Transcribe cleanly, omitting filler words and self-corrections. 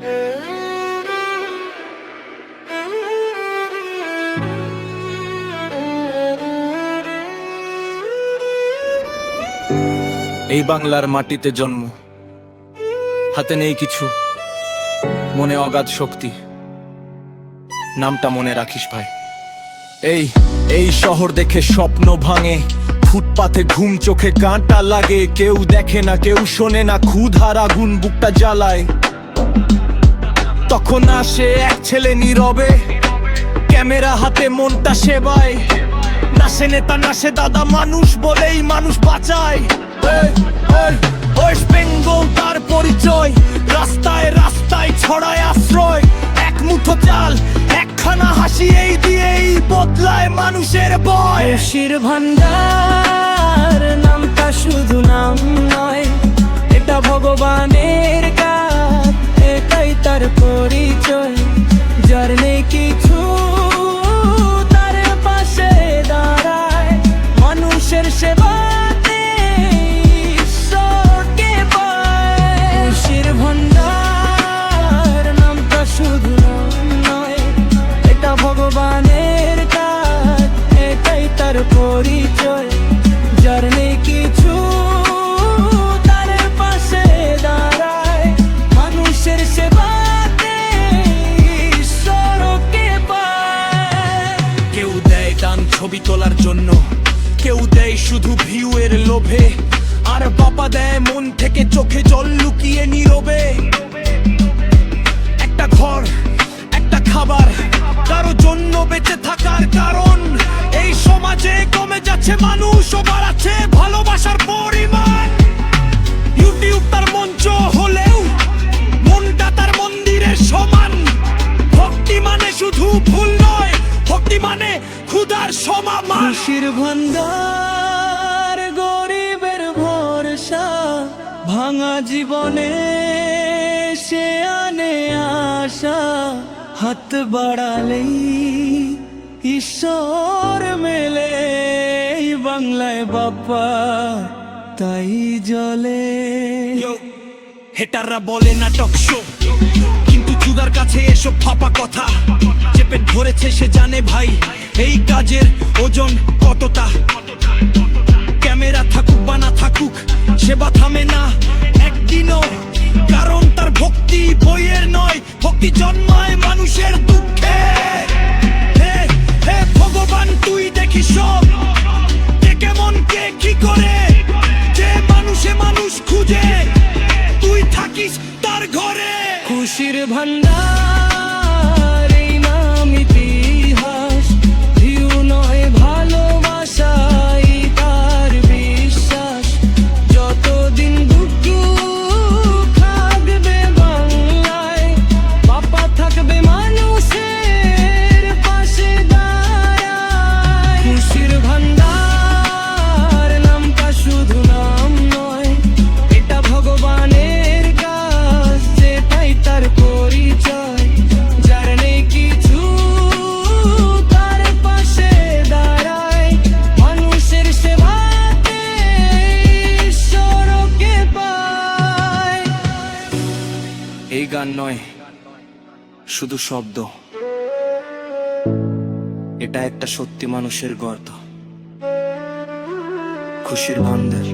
এই বাংলার মাটিতে জন্ম, হাতে নেই কিছু, মনে অগাধ শক্তি। নামটা মনে রাখিস ভাই। এই শহর দেখে স্বপ্ন ভাঙে, ফুটপাতে ঘুম চোখে কাঁটা লাগে। কেউ দেখে না, কেউ শোনে না, ক্ষুধার আগুন বুকটা জ্বালায়। তখন আসে এক ছেলে নীরবে, ক্যামেরা হাতে মনটা সেবায়। নাসে নেতা, নাসে দাদা, মানুষ বলেই মানুষ বাঁচায়। ওয়েস্ট বেঙ্গল তার পরিচয়, রাস্তায় রাস্তায় ছড়ায় আশ্রয়। এক মুঠো চাল, একখানা হাসি, এই দিয়েই বদলায় মানুষের বয়। খুশির ভান্ডার নামটা শুধু নাম নয়, এটা ভগবানের কাজ, এটাই তার পরিচয়। যার নেই কিছু তার পাশে দাঁড়ায়, মানুষের সেবাতে ঈশ্বরকে পায়। খুশির ভান্ডার নামটা শুধু নাম নয়, এটা ভগবানের কাজ, এটাই তার পরিচয়। যার নেই কিছু তার পাশে দাঁড়ায়, মানুষের সেবাতে ঈশ্বরকে পায়। কেউ দেয় দান ছবি তোলার জন্য, কেউ দেয় শুধু ভিউ এর লোভে, আর বাবা দেয় মন থেকে চোখে জল লুকিয়ে নীরবে। একটা ঘর, একটা খাবার, কারো জন্য বেঁচে থাকার কারণ। এই সমাজে কমে যাচ্ছে মানুষ, ও বাড়াচ্ছে ভালোবাসার পরিমাণ। ইউটিউব তার মঞ্চ হলেও মনটা তার মন্দিরের সমান। ভক্তি মানে শুধু ভুল নয়, ভক্তি মানে ক্ষুধার সমামান। খুশির ভান্ডার গরিবের ভরসা, ভাঙা জীবনে সে আনে আশা। হাত বাড়ালেই ঈশ্বর মেলে, এই বাংলায় বাপ্পা তাই জ্বলে। হেটাররা বলে নাটক শো, কিন্তু চুদার কাছে এসব ফাঁপা কথা। চেপে ধরেছে সে জানে ভাই এই কাজের ওজন কতটা। ক্যামেরা থাকুক বা না থাকুক, সেবা থামে না একদিনও, কারণ তার ভক্তি বইয়ের নয়, ভক্তি জন্মায় মানুষের দুঃখে। হে হে ভগবান, তুই দেখিস সব, কে কেমন কে কি করে, যে মানুষে মানুষ খুঁজে, তুই থাকিস তার ঘরে। খুশির ভান্ডার এই নাম ইতিহাস, ভিউ নয় ভালোবাসাই তার বিশ্বাস। যতদিন দুঃখ থাকবে বাংলায়, বাপ্পা থাকবে মানুষের পাশে দাঁড়ায়। খুশির ভান্ডার নামটা শুধু নাম নয়, এটা ভগবানের কাজ, যেটাই তার পরিচয়। যার নেই কিছু তার পাশে দাঁড়ায়, মানুষের সেবাতে ঈশ্বরকে পায়। এই গান নয় শুধু শব্দ, এটা একটা সত্যি মানুষের গর্ত। খুশির ভান্ডার।